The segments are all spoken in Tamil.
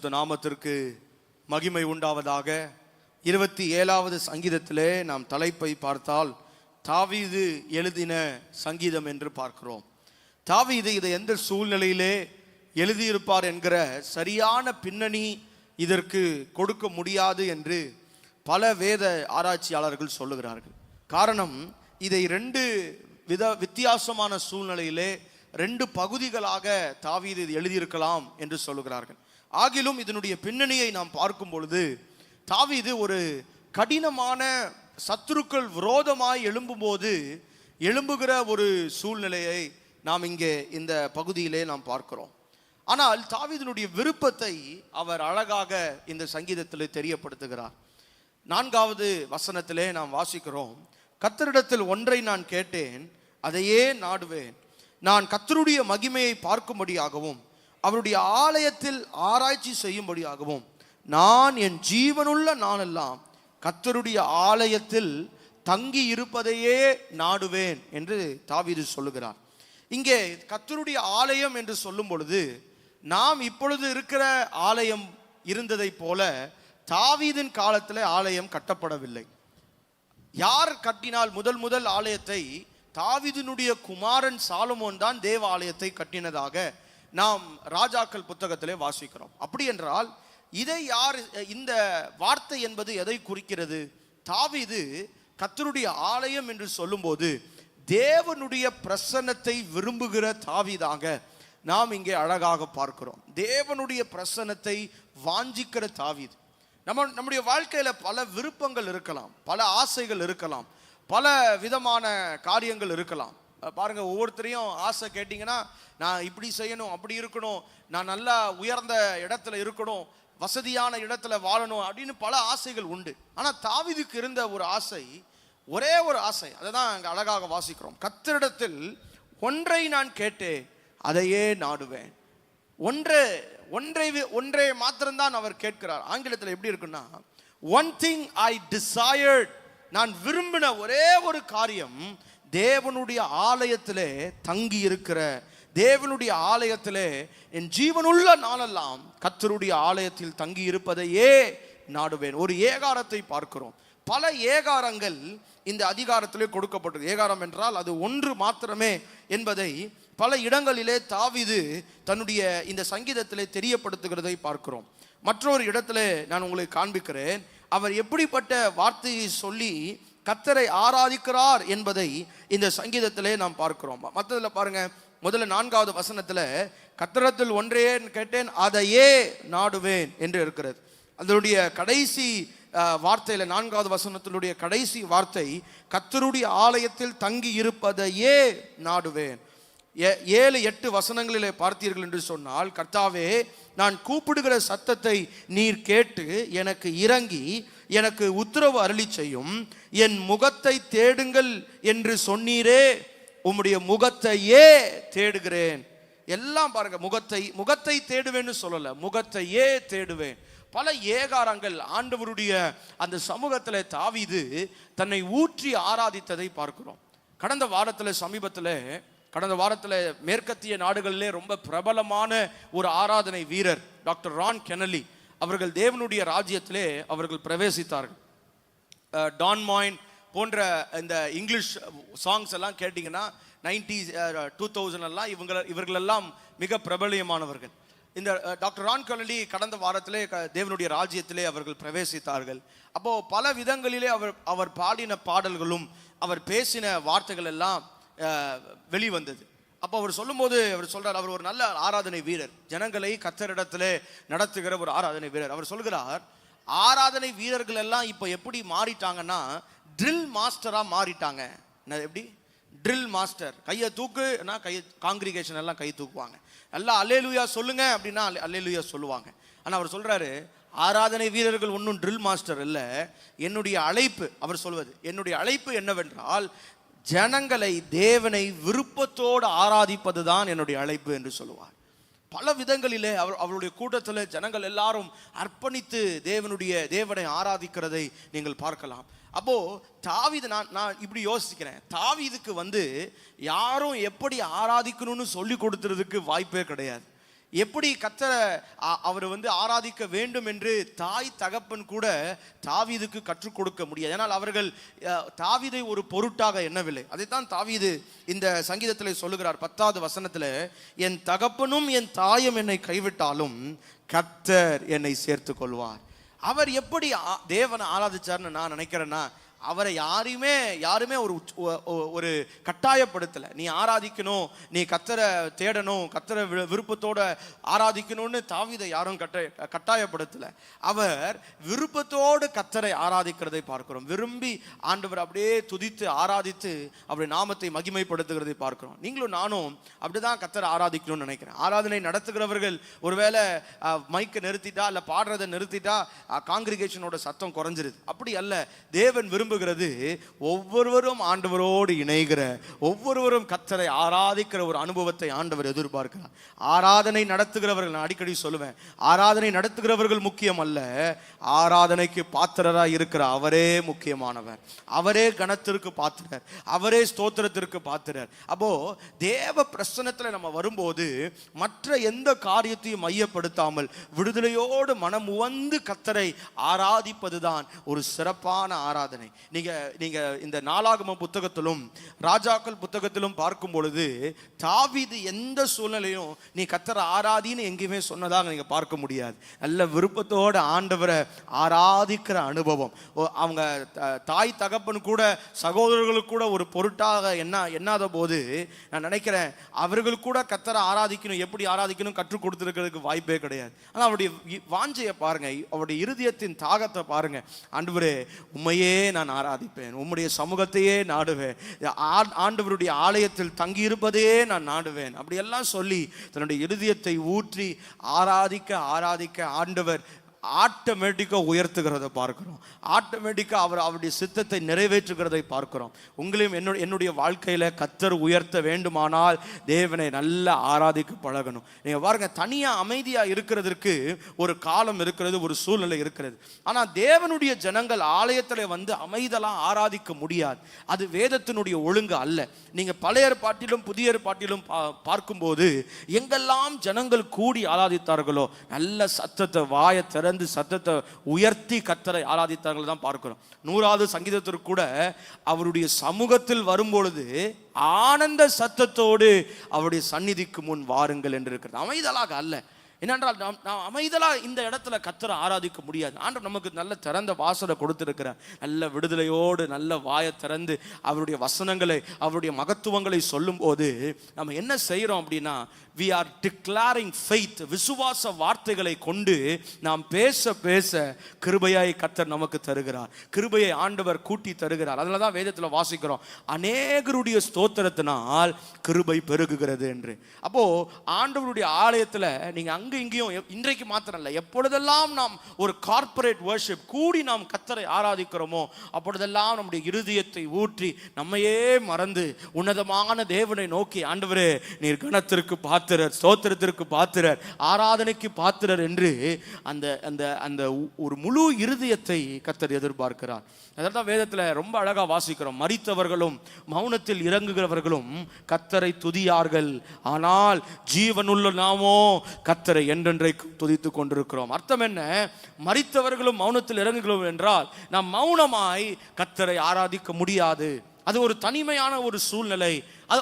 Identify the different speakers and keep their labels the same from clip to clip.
Speaker 1: பரிசுத்த நாமத்திற்கு மகிமை உண்டாவதாக. 27வது சங்கீதத்திலே நாம் தலைப்பை பார்த்தால் தாவீது எழுதின சங்கீதம் என்று பார்க்கிறோம். தாவீது இதை எந்த சூழ்நிலையிலே எழுதியிருப்பார் என்கிற சரியான பின்னணி இதற்கு கொடுக்க முடியாது என்று பல வேத ஆராய்ச்சியாளர்கள் சொல்லுகிறார்கள். காரணம், இதை ரெண்டு வித்தியாசமான சூழ்நிலையிலே ரெண்டு பகுதிகளாக தாவீது எழுதியிருக்கலாம் என்று சொல்லுகிறார்கள். ஆகிலும் இதனுடைய பின்னணியை நாம் பார்க்கும் பொழுது தாவீது ஒரு கடினமான சத்துருக்கள் விரோதமாய் எழும்பும்போது எழும்புகிற ஒரு சூழ்நிலையை நாம் இங்கே இந்த பகுதியிலே நாம் பார்க்கிறோம். ஆனால் தாவீதினுடைய விருப்பத்தை அவர் அழகாக இந்த சங்கீதத்தில் தெரியப்படுத்துகிறார். 4வது வசனத்திலே நாம் வாசிக்கிறோம், கர்த்தரிடத்தில் ஒன்றை நான் கேட்டேன், அதையே நாடுவேன். நான் கர்த்தருடைய மகிமையை பார்க்கும்படியாகவும் அவருடைய ஆலயத்தில் ஆராய்ச்சி செய்யும்படியாகவும் நான் என் ஜீவனுள்ள நாளெல்லாம் கர்த்தருடைய ஆலயத்தில் தங்கி இருப்பதையே நாடுவேன் என்று தாவீது சொல்லுகிறார். இங்கே கர்த்தருடைய ஆலயம் என்று சொல்லும் பொழுது நாம் இப்பொழுது இருக்கிற ஆலயம் இருந்ததை போல தாவீதின் காலத்தில் ஆலயம் கட்டப்படவில்லை. யார் கட்டினால்? முதல் ஆலயத்தை தாவீதினுடைய குமாரன் சாலமோன் தான் தேவ ஆலயத்தை கட்டினதாக நாம் ராஜாக்கள் புத்தகத்திலே வாசிக்கிறோம். அப்படி என்றால் இதை யார், இந்த வார்த்தை என்பது எதை குறிக்கிறது? தாவீது கர்த்தருடைய ஆலயம் என்று சொல்லும்போது தேவனுடைய பிரசன்னத்தை விரும்புகிற தாவீதாக நாம் இங்கே அழகாக பார்க்கிறோம். தேவனுடைய பிரசன்னத்தை வாஞ்சிக்கிற தாவீது. நம்முடைய வாழ்க்கையில பல விருப்பங்கள் இருக்கலாம், பல ஆசைகள் இருக்கலாம், பல விதமான காரியங்கள் இருக்கலாம். பாருங்க, ஒவ்வொருத்தரையும் ஆசை கேட்டிங்கன்னா, நான் இப்படி செய்யணும், அப்படி இருக்கணும், நான் நல்லா உயர்ந்த இடத்துல இருக்கணும், வசதியான இடத்துல வாழணும் அப்படின்னு பல ஆசைகள் உண்டு. ஆனால் தாவீதுக்கு இருந்த ஒரு ஆசை, ஒரே ஒரு ஆசை, அதை தான் அங்கே அழகாக வாசிக்கிறோம். கர்த்தரிடத்தில் ஒன்றை நான் கேட்டேன், அதையே நாடுவேன். ஒன்றை மாத்திரம்தான் அவர் கேட்கிறார். ஆங்கிலத்தில் எப்படி இருக்குன்னா, ஒன் திங் ஐ டிசையர்ட், நான் விரும்பின ஒரே ஒரு காரியம் தேவனுடைய ஆலயத்திலே தங்கி இருக்கிற, தேவனுடைய ஆலயத்திலே என் ஜீவனுள்ள நாளெல்லாம் கர்த்தருடைய ஆலயத்தில் தங்கி இருப்பதையே நாடுவேன். ஒரு ஏகாரத்தை பார்க்கிறோம். பல ஏகாரங்கள் இந்த அதிகாரத்திலே கொடுக்கப்பட்டது. ஏகாரம் என்றால் அது ஒன்று மாத்திரமே என்பதை பல இடங்களிலே தாவீது தன்னுடைய இந்த சங்கீதத்திலே தெரியப்படுத்துகிறதை பார்க்கிறோம். மற்றொரு இடத்திலே நான் உங்களுக்கு காண்பிக்கிறேன். அவர் எப்படிப்பட்ட வார்த்தையை சொல்லி கர்த்தரை ஆராதிக்கிறார் என்பதை இந்த சங்கீதத்திலே நாம் பார்க்கிறோம். மற்றதில் பாருங்க, முதல்ல 4வது வசனத்துல கர்த்தரிடத்தில் ஒன்றையே கேட்டேன், அதையே நாடுவேன் என்று இருக்கிறது. அதனுடைய கடைசி வார்த்தையில 4வது வசனத்தினுடைய கடைசி வார்த்தை கர்த்தருடைய ஆலயத்தில் தங்கி இருப்பதையே நாடுவேன். 7-8 வசனங்களிலே பார்த்தீர்கள் என்று சொன்னால், கர்த்தாவே, நான் கூப்பிடுகிற சத்தத்தை நீர் கேட்டு எனக்கு இறங்கி எனக்கு உத்தரவு அருளி செய்யும். என் முகத்தை தேடுங்கள் என்று சொன்னீரே, உம்முடைய முகத்தையே தேடுகிறேன். எல்லாம் பாருங்க, முகத்தை தேடுவேன்னு சொல்லல, முகத்தையே தேடுவேன். பல ஏகாரங்கள் ஆண்டவருடைய அந்த சமூகத்தில் தாவீது தன்னை ஊற்றி ஆராதித்ததை பார்க்கிறோம். கடந்த வாரத்தில் மேற்கத்திய நாடுகளிலே ரொம்ப பிரபலமான ஒரு ஆராதனை வீரர் டாக்டர் ரான் கென்னலி அவர்கள் தேவனுடைய ராஜ்யத்திலே அவர்கள் பிரவேசித்தார்கள். டான் மாயின் போன்ற இந்த இங்கிலீஷ் சாங்ஸ் எல்லாம் கேட்டிங்கன்னா 90s 2000 எல்லாம் இவர்களெல்லாம் மிக பிரபலியமானவர்கள். இந்த டாக்டர் ரான் கென்னலி கடந்த வாரத்திலே தேவனுடைய ராஜ்யத்திலே அவர்கள் பிரவேசித்தார்கள். அப்போ பல விதங்களிலே அவர் பாடின பாடல்களும் அவர் பேசின வார்த்தைகள் எல்லாம் வெளிவந்தது. அப்போ அவர் சொல்லும்போது அவர் சொல்றார், அவர் ஒரு நல்ல ஆராதனை வீரர், ஜனங்களை கர்த்தரிடத்திலே நடத்துகிற ஒரு ஆராதனை வீரர். அவர் சொல்கிறார், ஆராதனை வீரர்கள் எல்லாம் இப்போ எப்படி மாறிட்டாங்கன்னா ட்ரில் மாஸ்டரா மாறிட்டாங்க. எப்படி ட்ரில் மாஸ்டர்? கையை தூக்குனா காங்கிரிகேஷன் எல்லாம் கை தூக்குவாங்க, எல்லாம் அல்லேலூயா சொல்லுங்க அப்படின்னா அல்லேலூயா சொல்லுவாங்க. ஆனால் அவர் சொல்றாரு, ஆராதனை வீரர்கள் ஒன்றும் ட்ரில் மாஸ்டர் இல்லை. என்னுடைய அழைப்பு, அவர் சொல்வது, என்னுடைய அழைப்பு என்னவென்றால் ஜனங்களை தேவனை விருப்பத்தோடு ஆராதிப்பது தான் என்னுடைய அழைப்பு என்று சொல்லுவார். பல விதங்களிலே அவருடைய கூட்டத்தில் ஜனங்கள் எல்லாரும் அர்ப்பணித்து தேவனை ஆராதிக்கிறதை நீங்கள் பார்க்கலாம். அப்போ தாவீது, நான் இப்படி யோசிக்கிறேன், தாவீதுக்கு யாரும் எப்படி ஆராதிக்கணும்னு சொல்லி கொடுத்துறதுக்கு வாய்ப்பே கிடையாது. எப்படி கர்த்தரை அவர் ஆராதிக்க வேண்டும் என்று தாய் தகப்பன் கூட தாவீதுக்கு கற்றுக் கொடுக்க முடியாது. ஏனால் அவர்கள் தாவீதை ஒரு பொருட்டாக எண்ணவில்லை. அதைத்தான் தாவீது இந்த சங்கீதத்தில் சொல்லுகிறார் 10வது வசனத்தில், என் தகப்பனும் என் தாயும் என்னை கைவிட்டாலும் கர்த்தர் என்னை சேர்த்து கொள்வார். அவர் எப்படி தேவனை ஆராதிச்சார்னு நான் நினைக்கிறேன்னா, அவரை யாருமே ஒரு கட்டாயப்படுத்தலை. நீ ஆராதிக்கணும், நீ கர்த்தரை தேடணும், கர்த்தரை விருப்பத்தோட ஆராதிக்கணும்னு தாவீதை யாரும் கட்டாயப்படுத்தலை. அவர் விருப்பத்தோடு கர்த்தரை ஆராதிக்கிறதை பார்க்கிறோம். விரும்பி ஆண்டவர் அப்படியே துதித்து ஆராதித்து அப்படி நாமத்தை மகிமைப்படுத்துகிறதை பார்க்கிறோம். நீங்களும் நானும் அப்படிதான் கர்த்தரை ஆராதிக்கணும்னு நினைக்கிறேன். ஆராதனை நடத்துகிறவர்கள் ஒருவேளை மைக்கை நிறுத்திட்டா இல்லை பாடுறதை நிறுத்திட்டா காங்கிரிகேஷனோட சத்தம் குறைஞ்சிருது. அப்படி அல்ல. தேவன் விரும்புகிறது ஒவ்வொருவரும் ஆண்டவரோடு இணைகிற, ஒவ்வொருவரும் கர்த்தரை ஆராதிக்கிற ஒரு அனுபவத்தை ஆண்டவர் எதிர்பார்க்கிறார். ஆராதனை நடத்துகிறவர்கள், நான் அடிக்கடி சொல்லுவேன், ஆராதனை நடத்துகிறவர்கள் முக்கியம் அல்ல, ஆராதனைக்கு பாத்திரராய் இருக்கிற அவரே முக்கியமானவர். அவரே கணத்திற்கு பாத்திரர், அவரே ஸ்தோத்திரத்திற்கு பாத்திரர். அப்போ தேவ பிரசன்னத்தில் நம்ம வரும்போது மற்ற எந்த காரியத்தையும் மையப்படுத்தாமல் விடுதலையோடு மனம் உவந்து கர்த்தரை ஆராதிப்பதுதான் ஒரு சிறப்பான ஆராதனை. நீங்க இந்த நாளாகம புத்தகத்திலும் ராஜாக்கள் புத்தகத்திலும் பார்க்கும் பொழுது தாவீது எந்த சூழ்நிலையும் நீ கர்த்தரை ஆராதின்னு எங்கேயுமே சொன்னதாக நீங்க பார்க்க முடியாது. நல்ல விருப்பத்தோடு ஆண்டவரை ஆராதிக்கிற அனுபவம். அவங்க தாய் தகப்பன் கூட சகோதரர்களுக்கு கூட ஒரு பொருட்டாக எண்ணாத போது நான் நினைக்கிறேன் அவர்கள் கூட கர்த்தரை ஆராதிக்கணும், எப்படி ஆராதிக்கணும் கற்றுக் கொடுத்திருக்கிறதுக்கு வாய்ப்பே கிடையாது. ஆனால் அவருடைய வாஞ்சையை பாருங்க, அவருடைய இருதயத்தின் தாகத்தை பாருங்க. ஆண்டவரே உம்மையே நான் ஆராதிப்பேன், உம்முடைய சமூகத்தையே நாடுவேன், ஆண்டவருடைய ஆலயத்தில் தங்கி இருப்பதே நான் நாடுவேன், அப்படி எல்லாம் சொல்லி தன்னுடைய இருதயத்தை ஊற்றி ஆராதிக்க ஆராதிக்க ஆண்டவர் ஆட்டோமேட்டிக்கா உயர்த்துகிறதை பார்க்கிறோம். ஆட்டோமேட்டிக்கா அவருடைய சித்தத்தை நிறைவேற்றுகிறதை பார்க்கிறோம். உங்களையும் என்னுடைய வாழ்க்கையில கர்த்தர் உயர்த்த வேண்டுமானால் தேவனை நல்லா ஆராதிக்க பழகணும். நீங்க பாருங்க, தனியா அமைதியா இருக்கிறதுக்கு ஒரு காலம் இருக்கிறது, ஒரு சூழ்நிலை இருக்கிறது. ஆனா தேவனுடைய ஜனங்கள் ஆலயத்தில் அமைதலா ஆராதிக்க முடியாது. அது வேதத்தினுடைய ஒழுங்கு அல்ல. நீங்க பழைய ஏற்பாட்டிலும் புதிய ஏற்பாட்டிலும் பார்க்கும்போது எங்கெல்லாம் ஜனங்கள் கூடி ஆராதித்தார்களோ நல்ல சத்தத்தை வாயை திறந்து சத்தத்தை உயர்த்தி கர்த்தரை ஆராதித்தார்கள் தான் பார்க்கிறோம். 100வது சங்கீதத்திற்கு கூட அவருடைய சமூகத்தில் வரும்பொழுது ஆனந்த சத்தத்தோடு அவருடைய சந்நிதிக்கு முன் வாருங்கள் என்று இருக்கிறது. அமைதலாக அல்ல. என்னென்றால் நாம் அமைதலா இந்த இடத்துல கர்த்தரை ஆராதிக்க முடியாது. ஆண்டவர் நமக்கு நல்ல திறந்த வாசலை கொடுத்திருக்கிறார். நல்ல விடுதலையோடு நல்ல வாயை திறந்து அவருடைய வசனங்களை அவருடைய மகத்துவங்களை சொல்லும் போது நம்ம என்ன செய்யறோம் அப்படின்னா, we are declaring faith, விசுவாச வார்த்தைகளை கொண்டு நாம் பேச பேச கிருபையாய் கர்த்தர் நமக்கு தருகிறார். கிருபையை ஆண்டவர் கூட்டி தருகிறார். அதனால தான் வேதத்தில் வாசிக்கிறோம், அநேகருடைய ஸ்தோத்திரத்தினால் கிருபை பெருகுகிறது என்று. அப்போ ஆண்டவருடைய ஆலயத்தில் நீங்க அங்க இங்கேயும் இன்றைக்கு மாத்திரம் இல்லை, எப்பொழுதெல்லாம் நாம் ஒரு கார்ப்பரேட் வர்ஷிப் கூடி நாம் கர்த்தரை ஆராதிக்கிறோமோ அப்பொழுதெல்லாம் நம்முடைய இருதயத்தை ஊற்றி நம்மையே மறந்து உன்னதமான தேவனை நோக்கி, ஆண்டவரே நீர் கணத்திற்கு பாத்திரர், ஸ்தோத்திரத்திற்கு பாத்திரர், ஆராதனைக்கு பாத்திரர் என்று அந்த அந்த அந்த ஒரு முழு இருதயத்தை கர்த்தர் எதிர்பார்க்கிறார். அதான் வேதத்தில் ரொம்ப அழகா வாசிக்கிறோம், மரித்தவர்களும் மௌனத்தில் இறங்குகிறவர்களும் கர்த்தரை துதியார்கள், ஆனால் ஜீவனுள்ள நாமோ கர்த்தரை என்றென்றைக்கும் துதித்துக் கொண்டிருக்கிறோம். அர்த்தம் என்ன? மரித்தவர்களும் மௌனத்தில் இறங்குகிறோம் என்றால் நாம் மௌனமாய் கர்த்தரை ஆராதிக்க முடியாது. அது ஒரு தனிமையான ஒரு சூழ்நிலை.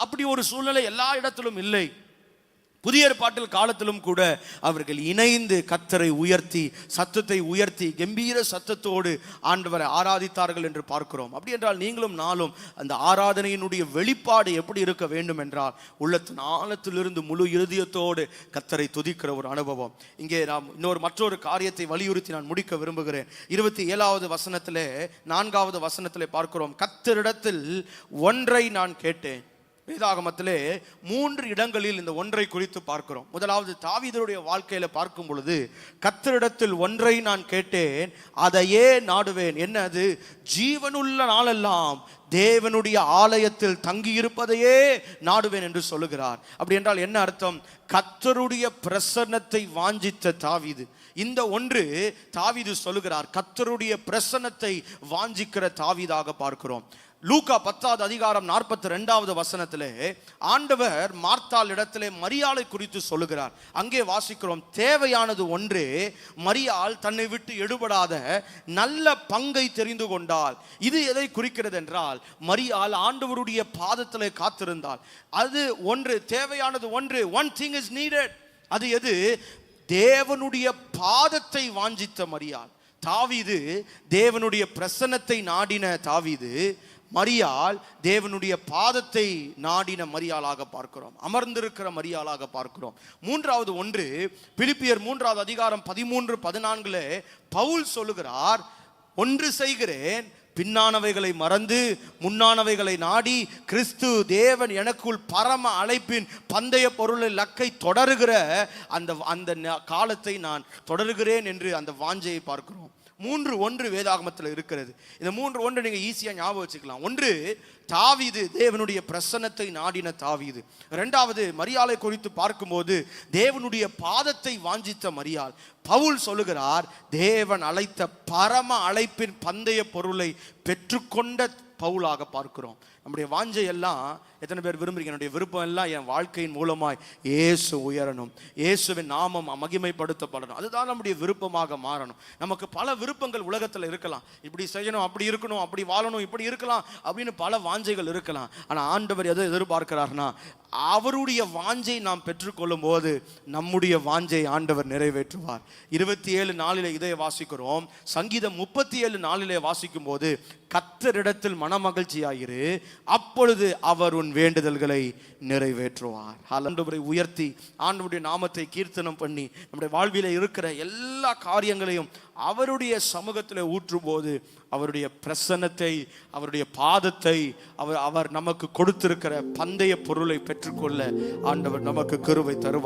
Speaker 1: அப்படி ஒரு சூழ்நிலை எல்லா இடத்திலும் இல்லை. புதிய ஏற்பாட்டில் காலத்திலும் கூட அவர்கள் இணைந்து கர்த்தரை உயர்த்தி சத்தத்தை உயர்த்தி கம்பீர சத்தத்தோடு ஆண்டவரை ஆராதித்தார்கள் என்று பார்க்கிறோம். அப்படி என்றால் நீங்களும் நாளும் அந்த ஆராதனையினுடைய வெளிப்பாடு எப்படி இருக்க வேண்டும் என்றால் உள்ளத்தின் ஆழத்திலிருந்து முழு இருதயத்தோடு கர்த்தரை துதிக்கிற ஒரு அனுபவம். இங்கே நாம் மற்றொரு காரியத்தை வலியுறுத்தி நான் முடிக்க விரும்புகிறேன். 27வது வசனத்திலே 4வது வசனத்திலே பார்க்கிறோம், கர்த்தரிடத்தில் ஒன்றை நான் கேட்டேன். வேதாகமத்திலே 3 இடங்களில் இந்த ஒன்றை குறித்து பார்க்கிறோம். முதலாவது தாவீதுடைய வாழ்க்கையில பார்க்கும் பொழுது, கர்த்தரிடத்தில் ஒன்றை நான் கேட்டேன், அதையே நாடுவேன். என்ன அது? ஜீவனுள்ள நாளெல்லாம் தேவனுடைய ஆலயத்தில் தங்கி இருப்பதையே நாடுவேன் என்று சொல்லுகிறார். அப்படி என்றால் என்ன அர்த்தம்? கர்த்தருடைய பிரசன்னத்தை வாஞ்சித்த தாவீது, இந்த ஒன்று தாவீது சொல்லுகிறார், கர்த்தருடைய பிரசன்னத்தை வாஞ்சிக்கிற தாவீதாக பார்க்கிறோம். லூக்கா 10வது அதிகாரம் 42வது வசனத்திலே ஆண்டவர் மார்த்தாள் இடத்திலே மரியாளை குறித்து சொல்லுகிறார். அங்கே வாசிக்கிறோம், தேவையானது ஒன்று, மரியாள் தன்னை விட்டு எடுபடாத நல்ல பங்கை தெரிந்து கொண்டாள். இது எதை குறிக்கிறது என்றால், மரியாள் ஆண்டவருடைய பாதத்திலே காத்திருந்தாள். அது ஒன்று, தேவையானது ஒன்று. One thing is needed. அது எது? தேவனுடைய பாதத்தை வாஞ்சித்த மரியாள். தாவீது தேவனுடைய பிரசன்னத்தை நாடின தாவீது, மரியாள் தேவனுடைய பாதத்தை நாடின மரியாளாக பார்க்கிறோம், அமர்ந்திருக்கிற மரியாளாக பார்க்கிறோம். மூன்றாவது ஒன்று, பிலிப்பியர் 3வது அதிகாரம் 13-14 பவுல் சொல்லுகிறார், ஒன்று செய்கிறேன், பின்னானவைகளை மறந்து முன்னானவைகளை நாடி கிறிஸ்து தேவன் எனக்குள் பரம அழைப்பின் பந்தய பொருளை லக்கை தொடருகிற அந்த காலத்தை நான் தொடருகிறேன் என்று அந்த வாஞ்சையை பார்க்கிறோம். 3:1 வேதாகமத்தில் இருக்கிறது. இந்த 3:1 நீங்க ஈஸியா ஞாபகம் வச்சுக்கலாம். ஒன்று, தாவீது தேவனுடைய பிரசன்னத்தை நாடின தாவீது. இரண்டாவது, மரியாளை குறித்து பார்க்கும்போது தேவனுடைய பாதத்தை வாஞ்சித்த மரியாள். பவுல் சொல்லுகிறார், தேவன் அழைத்த பரம அழைப்பின் பந்தய பொருளை பெற்றுக்கொண்ட பவுலாக பார்க்கிறோம். நம்முடைய வாஞ்சை எல்லாம் எத்தனை பேர் விரும்புறீங்க? என்னுடைய விருப்பம் எல்லாம் என் வாழ்க்கையின் மூலமாய் இயேசு உயரணும், இயேசுவின் நாமம் மகிமைப்படுத்தப்படணும். அதுதான் நம்முடைய விருப்பமாக மாறணும். நமக்கு பல விருப்பங்கள் உலகத்தில் இருக்கலாம். இப்படி செய்யணும், அப்படி இருக்கணும், அப்படி வாழணும், இப்படி இருக்கலாம் அப்படின்னு பல வாஞ்சைகள் இருக்கலாம். ஆனால் ஆண்டவர் எதை எதிர்பார்க்கிறார்னா, அவருடைய வாஞ்சை நாம் பெற்றுக்கொள்ளும் போது நம்முடைய வாஞ்சை ஆண்டவர் நிறைவேற்றுவார். 27:4 இதை வாசிக்கிறோம். சங்கீதம் 37:4 வாசிக்கும் போது, கர்த்தரிடத்தில் மனமகிழ்ச்சியாயிரு, அப்பொழுது அவர் உன் வேண்டுதல்களை நிறைவேற்றுவார். ஆண்டவரை உயர்த்தி ஆண்டவருடைய நாமத்தை கீர்த்தனம் பண்ணி நம்முடைய வாழ்விலே இருக்கிற எல்லா காரியங்களையும் அவருடைய சமூகத்தில் ஊற்றும் போது அவருடைய பிரசன்னத்தை, அவருடைய பாதத்தை, அவர் நமக்கு கொடுத்திருக்கிற பந்தய பொருளை பெற்றுக்கொள்ள ஆண்டவர் நமக்கு கிருபை தருவார்.